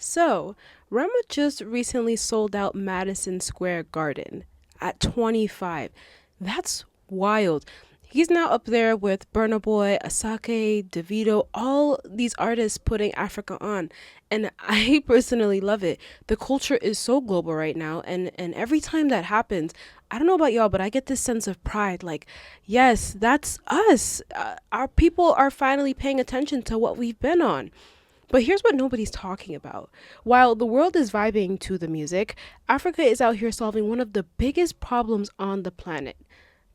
So, Rama just recently sold out Madison Square Garden at 25. That's wild. He's now up there with Burna Boy, Asake, Davido, all these artists putting Africa on. And I personally love it. The culture is so global right now. And every time that happens, I don't know about y'all, but I get this sense of pride. Like, yes, that's us. Our people are finally paying attention to what we've been on. But here's what nobody's talking about. While the world is vibing to the music, Africa is out here solving one of the biggest problems on the planet: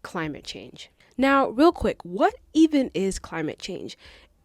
climate change. Now, real quick, what even is climate change?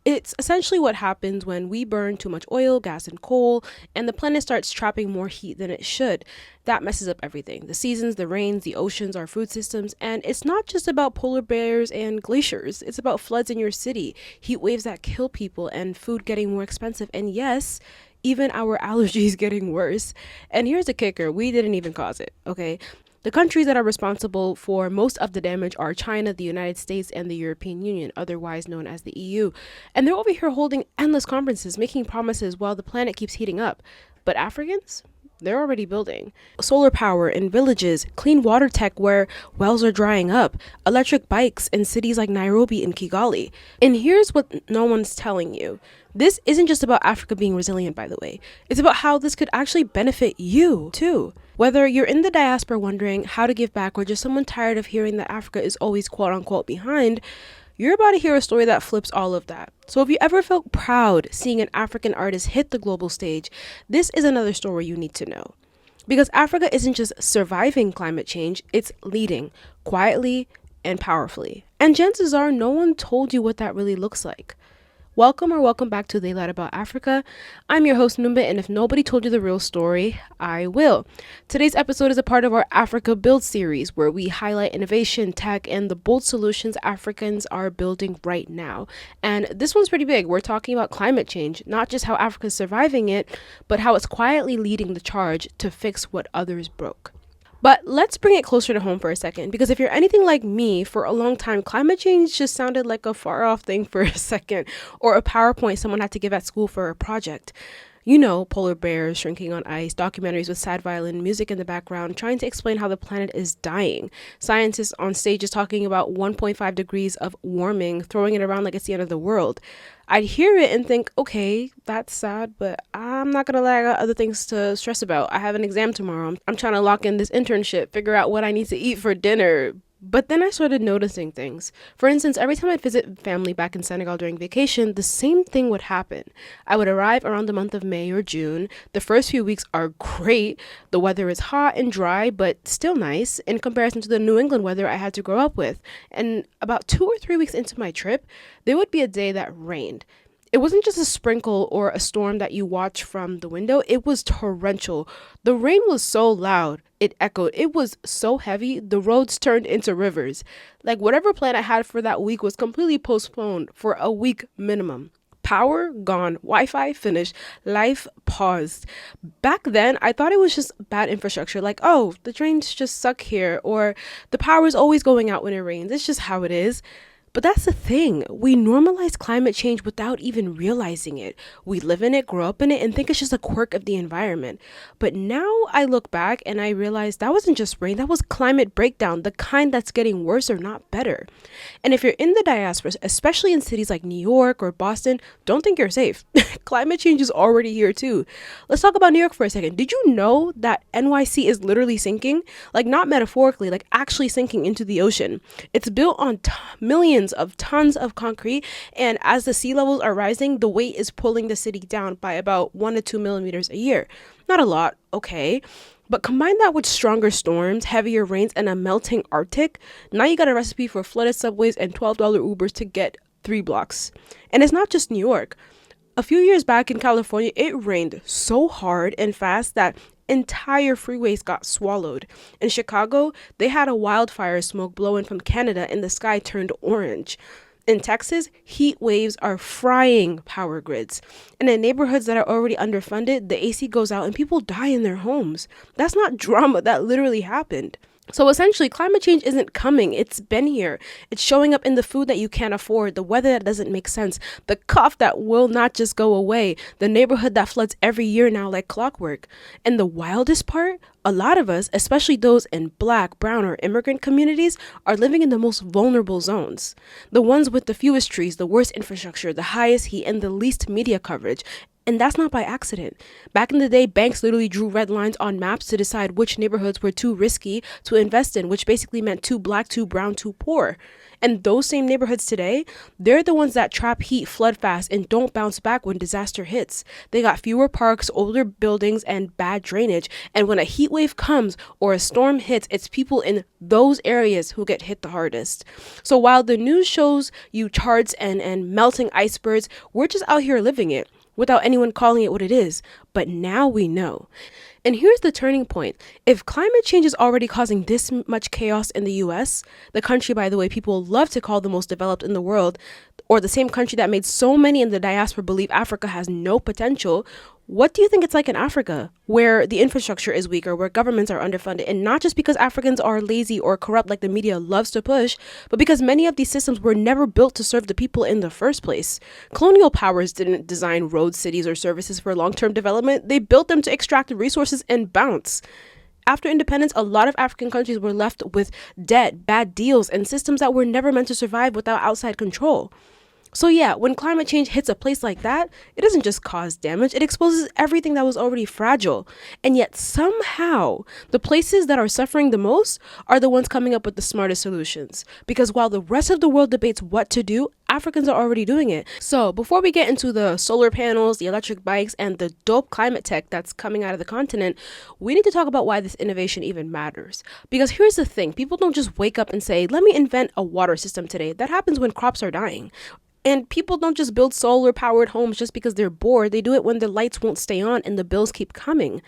It's essentially what happens when we burn too much oil, gas, and coal, and the planet starts trapping more heat than it should. That messes up everything: the seasons, the rains, the oceans, our food systems. And it's not just about polar bears and glaciers, it's about floods in your city, heat waves that kill people, and food getting more expensive. And yes, even our allergies getting worse. And here's the kicker: we didn't even cause it, okay? The countries that are responsible for most of the damage are China, the United States, and the European Union, otherwise known as the EU. And they're over here holding endless conferences, making promises while the planet keeps heating up. But Africans? They're already building solar power in villages, clean water tech where wells are drying up, electric bikes in cities like Nairobi and Kigali. And here's what no one's telling you: this isn't just about Africa being resilient, by the way. It's about how this could actually benefit you, too. Whether you're in the diaspora wondering how to give back, or just someone tired of hearing that Africa is always quote unquote behind, you're about to hear a story that flips all of that. So if you ever felt proud seeing an African artist hit the global stage, this is another story you need to know. Because Africa isn't just surviving climate change, it's leading quietly and powerfully. And chances are no one told you what that really looks like. Welcome back to They Lied About Africa. I'm your host Numba, and if nobody told you the real story, I will. Today's episode is a part of our Africa Build series, where we highlight innovation, tech, and the bold solutions Africans are building right now. And this one's pretty big. We're talking about climate change, not just how Africa's surviving it, but how it's quietly leading the charge to fix what others broke. But let's bring it closer to home for a second, because if you're anything like me, for a long time, climate change just sounded like a far off thing for a second, or a PowerPoint someone had to give at school for a project. You know, polar bears shrinking on ice, documentaries with sad violin music in the background trying to explain how the planet is dying, scientists on stages talking about 1.5 degrees of warming, throwing it around like it's the end of the world. I'd hear it and think, okay, that's sad, but I'm not gonna lie, I got other things to stress about. I have an exam tomorrow. I'm trying to lock in this internship, figure out what I need to eat for dinner. But then I started noticing things. For instance, every time I'd visit family back in Senegal during vacation, the same thing would happen. I would arrive around the month of May or June. The first few weeks are great. The weather is hot and dry, but still nice in comparison to the New England weather I had to grow up with. And about 2 or 3 weeks into my trip, there would be a day that rained. It wasn't just a sprinkle or a storm that you watch from the window. It was torrential. The rain was so loud, it echoed. It was so heavy, the roads turned into rivers. Like whatever plan I had for that week was completely postponed for a week minimum. Power gone, Wi-Fi finished, life paused. Back then, I thought it was just bad infrastructure, like, oh, the trains just suck here, or the power is always going out when it rains. It's just how it is. But that's the thing. We normalize climate change without even realizing it. We live in it, grow up in it, and think it's just a quirk of the environment. But now I look back and I realize that wasn't just rain, that was climate breakdown, the kind that's getting worse or not better. And if you're in the diaspora, especially in cities like New York or Boston, don't think you're safe. Climate change is already here too. Let's talk about New York for a second. Did you know that NYC is literally sinking? Like, not metaphorically, like actually sinking into the ocean. It's built on millions of tons of concrete, and as the sea levels are rising, the weight is pulling the city down by about 1 to 2 millimeters a year. Not a lot, okay, but combine that with stronger storms, heavier rains, and a melting Arctic. Now you got a recipe for flooded subways and $12 Ubers to get 3 blocks. And it's not just New York. A few years back in California, it rained so hard and fast that entire freeways got swallowed. In Chicago, they had a wildfire smoke blowing from Canada and the sky turned orange. In Texas, heat waves are frying power grids. And in neighborhoods that are already underfunded, the AC goes out and people die in their homes. That's not drama, that literally happened. So essentially, climate change isn't coming. It's been here. It's showing up in the food that you can't afford, the weather that doesn't make sense, the cough that will not just go away, the neighborhood that floods every year now like clockwork. And the wildest part, a lot of us, especially those in black, brown, or immigrant communities, are living in the most vulnerable zones. The ones with the fewest trees, the worst infrastructure, the highest heat, and the least media coverage. And that's not by accident. Back in the day, banks literally drew red lines on maps to decide which neighborhoods were too risky to invest in, which basically meant too black, too brown, too poor. And those same neighborhoods today, they're the ones that trap heat, flood fast, and don't bounce back when disaster hits. They got fewer parks, older buildings, and bad drainage. And when a heat wave comes or a storm hits, it's people in those areas who get hit the hardest. So while the news shows you charts and melting icebergs, we're just out here living it without anyone calling it what it is. But now we know. And here's the turning point. If climate change is already causing this much chaos in the US, the country, by the way, people love to call the most developed in the world, or the same country that made so many in the diaspora believe Africa has no potential, what do you think it's like in Africa, where the infrastructure is weaker, where governments are underfunded, and not just because Africans are lazy or corrupt like the media loves to push, but because many of these systems were never built to serve the people in the first place. Colonial powers didn't design roads, cities, or services for long-term development. They built them to extract resources and bounce. After independence, a lot of African countries were left with debt, bad deals, and systems that were never meant to survive without outside control. So yeah, when climate change hits a place like that, it doesn't just cause damage, it exposes everything that was already fragile. And yet somehow, the places that are suffering the most are the ones coming up with the smartest solutions. Because while the rest of the world debates what to do, Africans are already doing it. So before we get into the solar panels, the electric bikes, and the dope climate tech that's coming out of the continent, we need to talk about why this innovation even matters. Because here's the thing, people don't just wake up and say, let me invent a water system today. That happens when crops are dying. And people don't just build solar-powered homes just because they're bored. They do it when the lights won't stay on and the bills keep coming.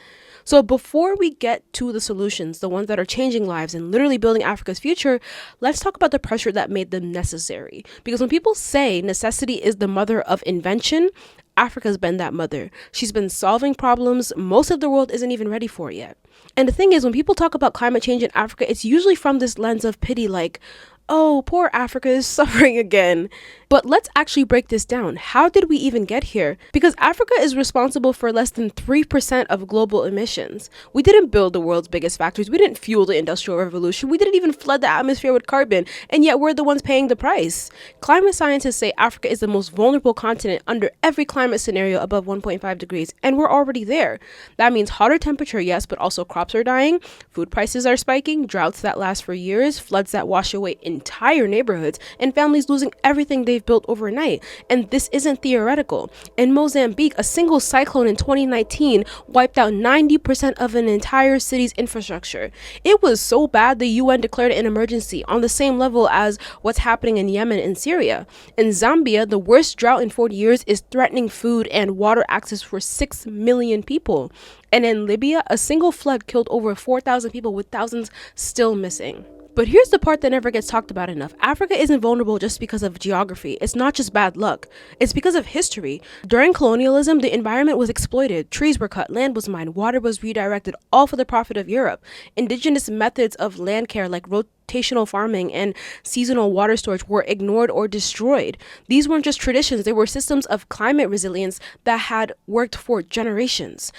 So before we get to the solutions, the ones that are changing lives and literally building Africa's future, let's talk about the pressure that made them necessary. Because when people say necessity is the mother of invention, Africa's been that mother. She's been solving problems most of the world isn't even ready for yet. And the thing is, when people talk about climate change in Africa, it's usually from this lens of pity, like, oh, poor Africa is suffering again. But let's actually break this down. How did we even get here? Because Africa is responsible for less than 3% of global emissions. We didn't build the world's biggest factories. We didn't fuel the Industrial Revolution. We didn't even flood the atmosphere with carbon. And yet we're the ones paying the price. Climate scientists say Africa is the most vulnerable continent under every climate scenario above 1.5 degrees. And we're already there. That means hotter temperature, yes, but also crops are dying, food prices are spiking, droughts that last for years, floods that wash away entire neighborhoods, and families losing everything they've built overnight. And this isn't theoretical. In Mozambique, a single cyclone in 2019 wiped out 90% of an entire city's infrastructure. It was so bad the UN declared it an emergency, on the same level as what's happening in Yemen and Syria. In Zambia, the worst drought in 40 years is threatening food and water access for 6 million people. And in Libya, a single flood killed over 4,000 people, with thousands still missing. But here's the part that never gets talked about enough. Africa isn't vulnerable just because of geography. It's not just bad luck. It's because of history. During colonialism, the environment was exploited. Trees were cut, land was mined, water was redirected, all for the profit of Europe. Indigenous methods of land care like rotational farming and seasonal water storage were ignored or destroyed. These weren't just traditions, they were systems of climate resilience that had worked for generations.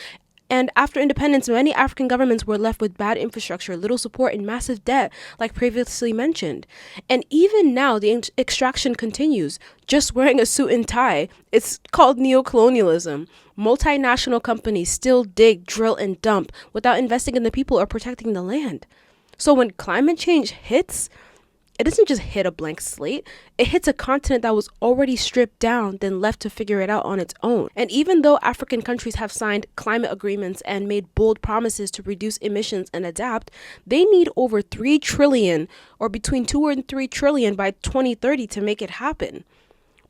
And after independence, many African governments were left with bad infrastructure, little support, and massive debt, like previously mentioned. And even now, the extraction continues, just wearing a suit and tie. It's called neocolonialism. Multinational companies still dig, drill, and dump without investing in the people or protecting the land. So when climate change hits, it doesn't just hit a blank slate. It hits a continent that was already stripped down, then left to figure it out on its own. And even though African countries have signed climate agreements and made bold promises to reduce emissions and adapt, they need over 3 trillion, or between 2 and 3 trillion by 2030 to make it happen.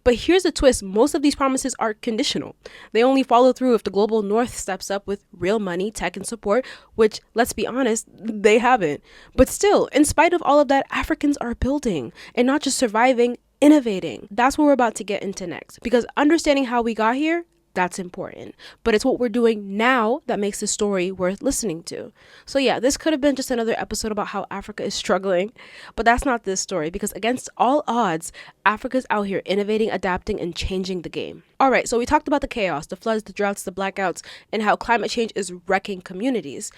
But here's the twist, most of these promises are conditional. They only follow through if the global north steps up with real money, tech, and support, which, let's be honest, they haven't. But still, in spite of all of that, Africans are building, and not just surviving, innovating. That's what we're about to get into next, because understanding how we got here that's important. But it's what we're doing now that makes the story worth listening to. So yeah, this could have been just another episode about how Africa is struggling, but that's not this story, because against all odds, Africa's out here innovating, adapting, and changing the game. All right, so we talked about the chaos, the floods, the droughts, the blackouts, and how climate change is wrecking communities.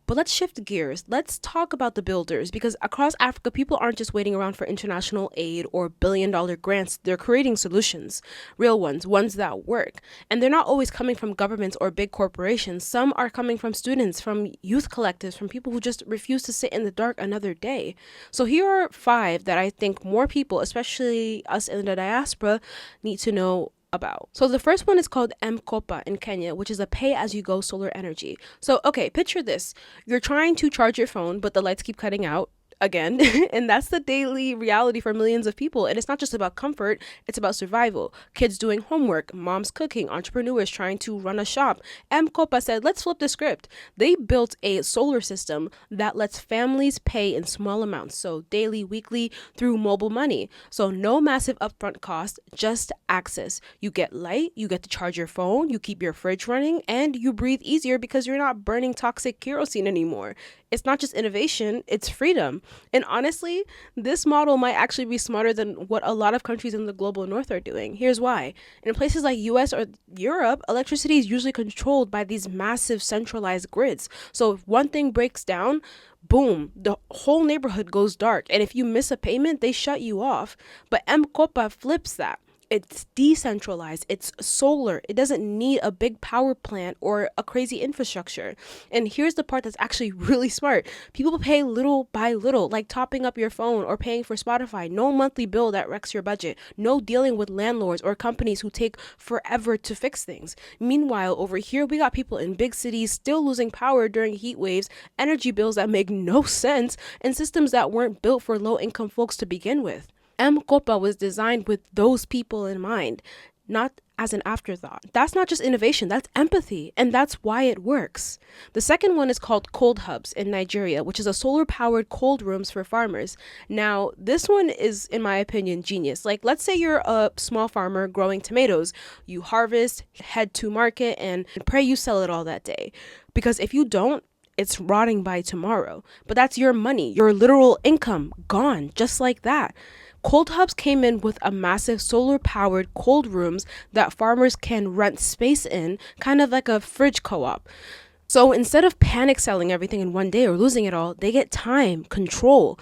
But let's shift gears. Let's talk about the builders, because across Africa, people aren't just waiting around for international aid or billion-dollar grants. They're creating solutions, real ones that work. And they're not always coming from governments or big corporations. Some are coming from students, from youth collectives, from people who just refuse to sit in the dark another day. So here are 5 that I think more people, especially us in the diaspora, need to know about. So the first one is called M-Kopa in Kenya, which is a pay-as-you-go solar energy. So, okay, picture this. You're trying to charge your phone, but the lights keep cutting out again. And that's the daily reality for millions of people. And it's not just about comfort, it's about survival. Kids doing homework, moms cooking, entrepreneurs trying to run a shop. M-Kopa said, let's flip the script. They built a solar system that lets families pay in small amounts, so daily, weekly, through mobile money. So no massive upfront cost, just access. You get light, you get to charge your phone, you keep your fridge running, and you breathe easier because you're not burning toxic kerosene anymore. It's not just innovation, it's freedom. And honestly, this model might actually be smarter than what a lot of countries in the global north are doing. Here's why. In places like US or Europe, electricity is usually controlled by these massive centralized grids. So if one thing breaks down, boom, the whole neighborhood goes dark. And if you miss a payment, they shut you off. But M-Kopa flips that. It's decentralized, it's solar, it doesn't need a big power plant or a crazy infrastructure. And here's the part that's actually really smart. People pay little by little, like topping up your phone or paying for Spotify. No monthly bill that wrecks your budget. No dealing with landlords or companies who take forever to fix things. Meanwhile, over here, we got people in big cities still losing power during heat waves, energy bills that make no sense, and systems that weren't built for low-income folks to begin with. M-Kopa was designed with those people in mind, not as an afterthought. That's not just innovation, that's empathy, and that's why it works. The second one is called Cold Hubs in Nigeria, which is a solar-powered cold rooms for farmers. Now, this one is, in my opinion, genius. Like, let's say you're a small farmer growing tomatoes. You harvest, head to market, and pray you sell it all that day. Because if you don't, it's rotting by tomorrow. But that's your money, your literal income, gone, just like that. Cold Hubs came in with a massive solar-powered cold rooms that farmers can rent space in, kind of like a fridge co-op. So instead of panic selling everything in one day or losing it all, they get time, control.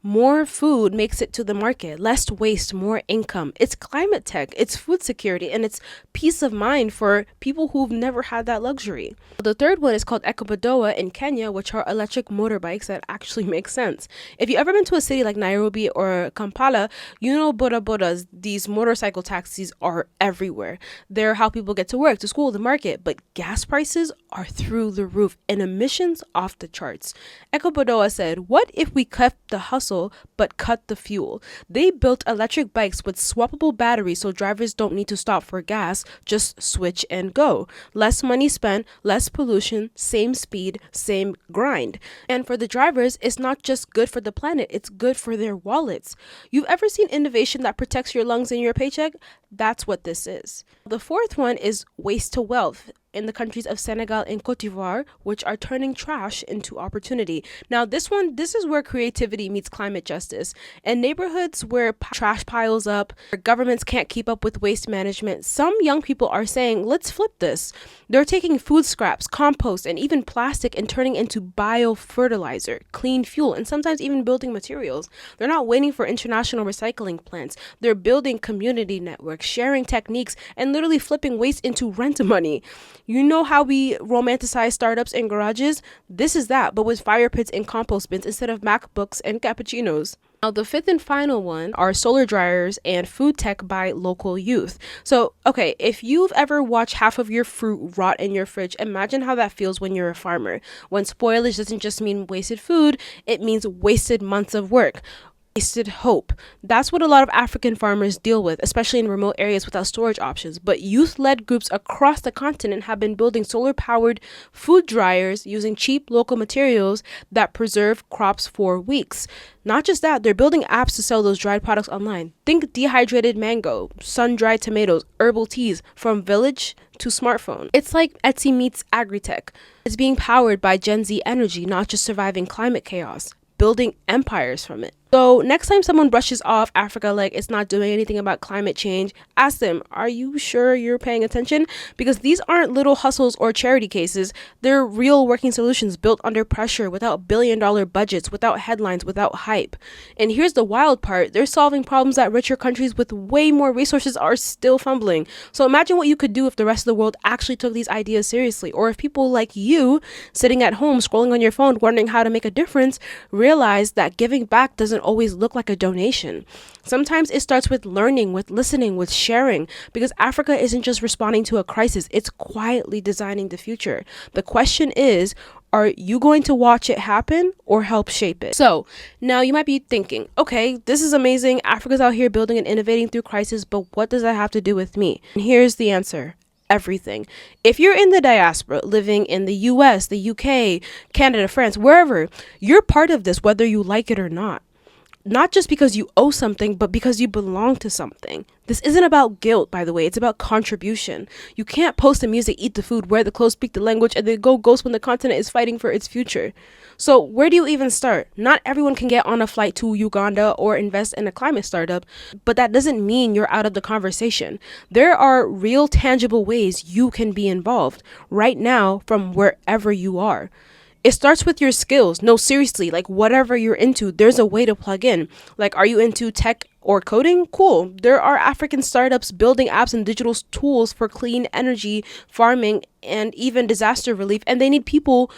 More food makes it to the market, less waste, more income. It's climate tech, it's food security, and it's peace of mind for people who've never had that luxury. The third one is called Ecobodoa in Kenya, which are electric motorbikes that actually make sense. If you've ever been to a city like Nairobi or Kampala, you know boda bodas, these motorcycle taxis are everywhere. They're how people get to work, to school, the market, but gas prices are through the roof and emissions off the charts. Ecobodoa said, what if we kept the hustle but cut the fuel? They built electric bikes with swappable batteries so drivers don't need to stop for gas, just switch and go. Less money spent, less pollution, same speed, same grind. And for the drivers, it's not just good for the planet, it's good for their wallets. You've ever seen innovation that protects your lungs and your paycheck? That's what this is. The fourth one is waste to wealth in the countries of Senegal and Cote d'Ivoire, which are turning trash into opportunity. Now, this is where creativity meets climate justice. In neighborhoods where trash piles up, where governments can't keep up with waste management, some young people are saying, let's flip this. They're taking food scraps, compost, and even plastic and turning into biofertilizer, clean fuel, and sometimes even building materials. They're not waiting for international recycling plants. They're building community networks, sharing techniques, and literally flipping waste into rent money. You know how we romanticize startups and garages? This is that, but with fire pits and compost bins instead of MacBooks and cappuccinos. Now, the fifth and final one are solar dryers and food tech by local youth. So, okay, if you've ever watched half of your fruit rot in your fridge, imagine how that feels when you're a farmer. When spoilage doesn't just mean wasted food, it means wasted months of work. Wasted hope. That's what a lot of African farmers deal with, especially in remote areas without storage options. But youth-led groups across the continent have been building solar-powered food dryers using cheap local materials that preserve crops for weeks. Not just that, they're building apps to sell those dried products online. Think dehydrated mango, sun-dried tomatoes, herbal teas, from village to smartphone. It's like Etsy meets agri-tech. It's being powered by Gen Z energy, not just surviving climate chaos, building empires from it. So next time someone brushes off Africa like it's not doing anything about climate change, ask them, are you sure you're paying attention? Because these aren't little hustles or charity cases. They're real working solutions built under pressure, without billion-dollar budgets, without headlines, without hype. And here's the wild part. They're solving problems that richer countries with way more resources are still fumbling. So imagine what you could do if the rest of the world actually took these ideas seriously, or if people like you, sitting at home scrolling on your phone wondering how to make a difference, realize that giving back doesn't always look like a donation. Sometimes it starts with learning, with listening, with sharing, because Africa isn't just responding to a crisis, it's quietly designing the future. The question is, are you going to watch it happen or help shape it? So now you might be thinking, okay, this is amazing. Africa's out here building and innovating through crisis, but what does that have to do with me? And here's the answer. Everything. If you're in the diaspora, living in the US, the UK, Canada, France, wherever, you're part of this, whether you like it or not. Not just because you owe something, but because you belong to something. This isn't about guilt, by the way. It's about contribution. You can't post the music, eat the food, wear the clothes, speak the language, and then go ghost when the continent is fighting for its future. So where do you even start? Not everyone can get on a flight to Uganda or invest in a climate startup, but that doesn't mean you're out of the conversation. There are real, tangible ways you can be involved right now from wherever you are. It starts with your skills. No, seriously, like whatever you're into, there's a way to plug in. Like, are you into tech or coding? Cool. There are African startups building apps and digital tools for clean energy, farming, and even disaster relief. And they need people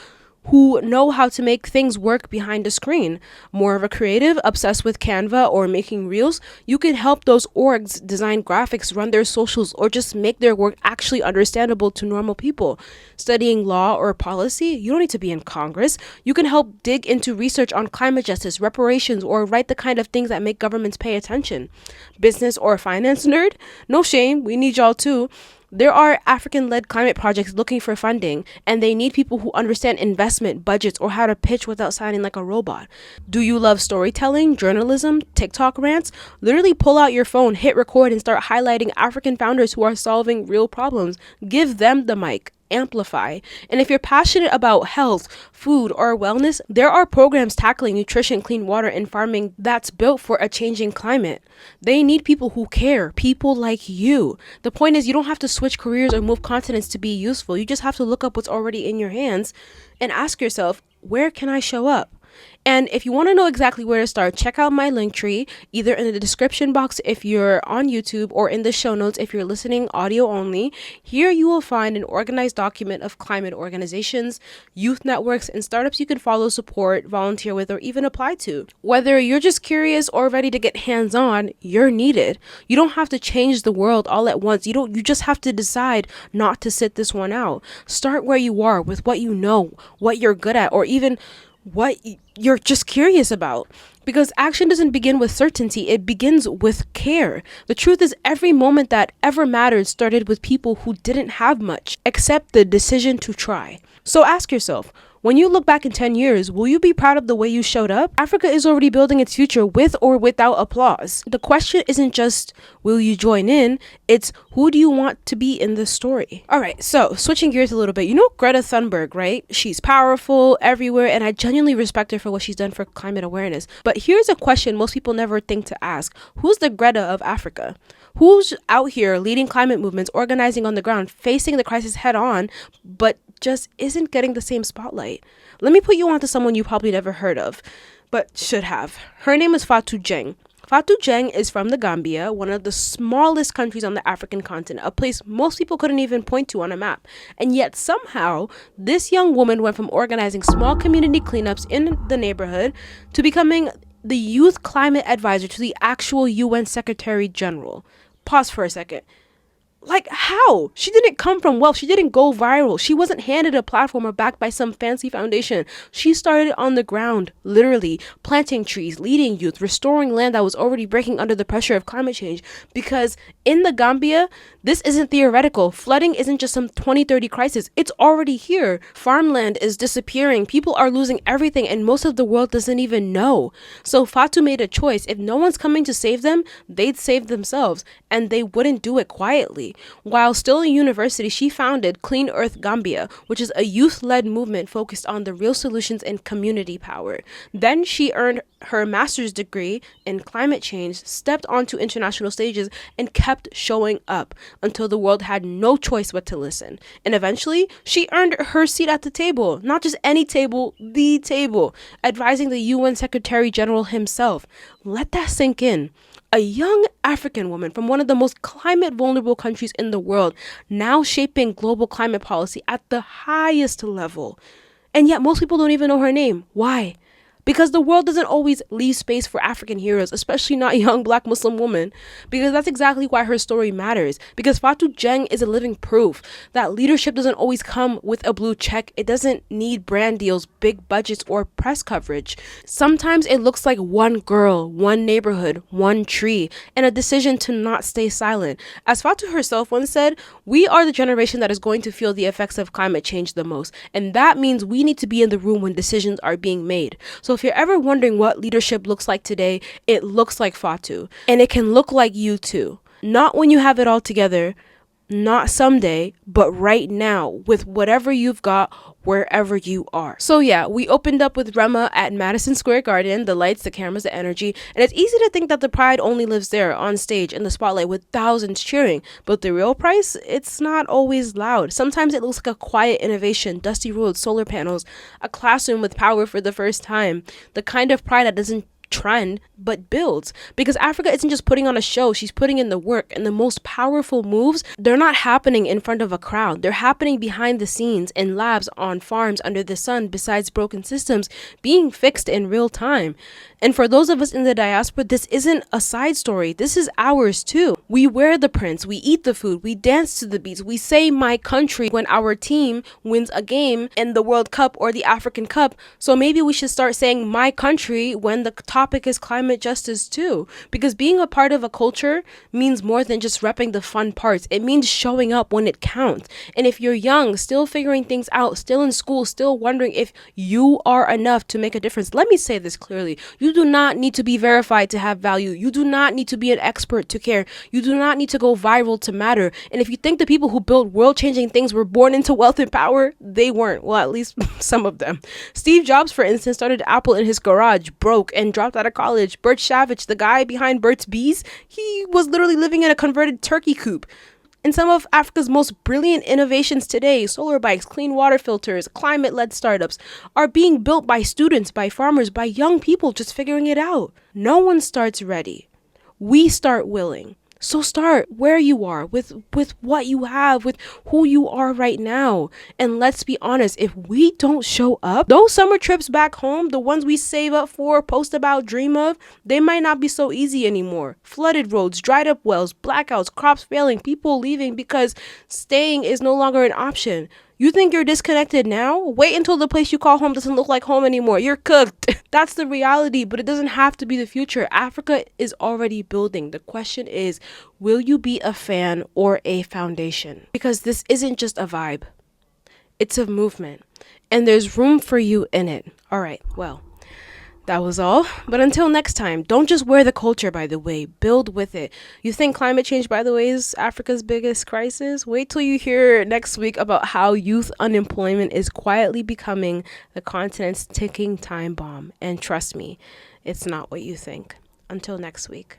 who know how to make things work behind a screen. More of a creative, obsessed with Canva or making reels, you can help those orgs design graphics, run their socials, or just make their work actually understandable to normal people. Studying law or policy, you don't need to be in Congress. You can help dig into research on climate justice, reparations, or write the kind of things that make governments pay attention. Business or finance nerd? No shame, we need y'all too. There are African-led climate projects looking for funding, and they need people who understand investment, budgets, or how to pitch without sounding like a robot. Do you love storytelling, journalism, TikTok rants? Literally pull out your phone, hit record, and start highlighting African founders who are solving real problems. Give them the mic. Amplify. And if you're passionate about health, food, or wellness, there are programs tackling nutrition, clean water, and farming that's built for a changing climate. They need people who care, people like you. The point is, you don't have to switch careers or move continents to be useful. You just have to look up what's already in your hands and ask yourself, where can I show up? And if you want to know exactly where to start, check out my Linktree, either in the description box if you're on YouTube or in the show notes if you're listening audio only. Here you will find an organized document of climate organizations, youth networks, and startups you can follow, support, volunteer with, or even apply to. Whether you're just curious or ready to get hands-on, you're needed. You don't have to change the world all at once. You just have to decide not to sit this one out. Start where you are with what you know, what you're good at, or even what you're just curious about. Because action doesn't begin with certainty, it begins with care. The truth is, every moment that ever mattered started with people who didn't have much, except the decision to try. So ask yourself, when you look back in 10 years, will you be proud of the way you showed up? Africa is already building its future with or without applause. The question isn't just, will you join in? It's, who do you want to be in this story? All right, so switching gears a little bit. You know Greta Thunberg, right? She's powerful everywhere, and I genuinely respect her for what she's done for climate awareness. But here's a question most people never think to ask. Who's the Greta of Africa? Who's out here leading climate movements, organizing on the ground, facing the crisis head on, but just isn't getting the same spotlight? Let me put you onto someone you probably never heard of, but should have. Her name is Fatou Dieng. Fatou Dieng is from the Gambia, one of the smallest countries on the African continent, a place most people couldn't even point to on a map. And yet somehow, this young woman went from organizing small community cleanups in the neighborhood to becoming the youth climate advisor to the actual UN Secretary General. Pause for a second. Like, how? She didn't come from wealth. She didn't go viral. She wasn't handed a platform or backed by some fancy foundation. She started on the ground, literally, planting trees, leading youth, restoring land that was already breaking under the pressure of climate change. Because in the Gambia, this isn't theoretical. Flooding isn't just some 2030 crisis. It's already here. Farmland is disappearing. People are losing everything, and most of the world doesn't even know. So Fatu made a choice. If no one's coming to save them, they'd save themselves, and they wouldn't do it quietly. While still in university, she founded Clean Earth Gambia, which is a youth-led movement focused on the real solutions and community power. Then she earned her master's degree in climate change, stepped onto international stages, and kept showing up until the world had no choice but to listen. And eventually, she earned her seat at the table, not just any table, the table, advising the UN Secretary General himself. Let that sink in. A young African woman from one of the most climate vulnerable countries in the world, now shaping global climate policy at the highest level. And yet most people don't even know her name. Why? Because the world doesn't always leave space for African heroes, especially not young Black Muslim women. Because that's exactly why her story matters. Because Fatou Dieng is a living proof that leadership doesn't always come with a blue check. It doesn't need brand deals, big budgets, or press coverage. Sometimes it looks like one girl, one neighborhood, one tree, and a decision to not stay silent. As Fatou herself once said, we are the generation that is going to feel the effects of climate change the most. And that means we need to be in the room when decisions are being made. So if you're ever wondering what leadership looks like today, it looks like Fatou. And it can look like you too. Not when you have it all together, not someday, but right now with whatever you've got, wherever you are. So yeah, we opened up with Rema at Madison Square Garden, the lights, the cameras, the energy, and it's easy to think that the pride only lives there on stage in the spotlight with thousands cheering, but the real price, it's not always loud. Sometimes it looks like a quiet innovation, dusty roads, solar panels, a classroom with power for the first time, the kind of pride that doesn't trend but builds, because Africa isn't just putting on a show, she's putting in the work. And the most powerful moves, they're not happening in front of a crowd, they're happening behind the scenes in labs, on farms, under the sun, besides broken systems being fixed in real time. And for those of us in the diaspora, this isn't a side story, this is ours too. We wear the prints, we eat the food, we dance to the beats, we say my country when our team wins a game in the World Cup or the African Cup. So maybe we should start saying my country when the topic is climate justice too, because being a part of a culture means more than just repping the fun parts. It means showing up when it counts. And if you're young, still figuring things out, still in school, still wondering if you are enough to make a difference, let me say this clearly: you do not need to be verified to have value. You do not need to be an expert to care. You do not need to go viral to matter. And if you think the people who built world-changing things were born into wealth and power, they weren't. Well, at least some of them. Steve Jobs, for instance, started Apple in his garage, broke, and dropped out of college. Bert Savage, the guy behind Burt's Bees, he was literally living in a converted turkey coop. And some of Africa's most brilliant innovations today, solar bikes, clean water filters, climate-led startups, are being built by students, by farmers, by young people just figuring it out. No one starts ready. We start willing. So start where you are, with what you have, with who you are right now. And let's be honest, if we don't show up, those summer trips back home, the ones we save up for, post about, dream of, they might not be so easy anymore. Flooded roads, dried up wells, blackouts, crops failing, people leaving because staying is no longer an option. You think you're disconnected now? Wait until the place you call home doesn't look like home anymore. You're cooked. That's the reality, but it doesn't have to be the future. Africa is already building. The question is, will you be a fan or a foundation? Because this isn't just a vibe. It's a movement. And there's room for you in it. All right, well, that was all. But until next time, don't just wear the culture, by the way. Build with it. You think climate change, by the way, is Africa's biggest crisis? Wait till you hear next week about how youth unemployment is quietly becoming the continent's ticking time bomb. And trust me, it's not what you think. Until next week.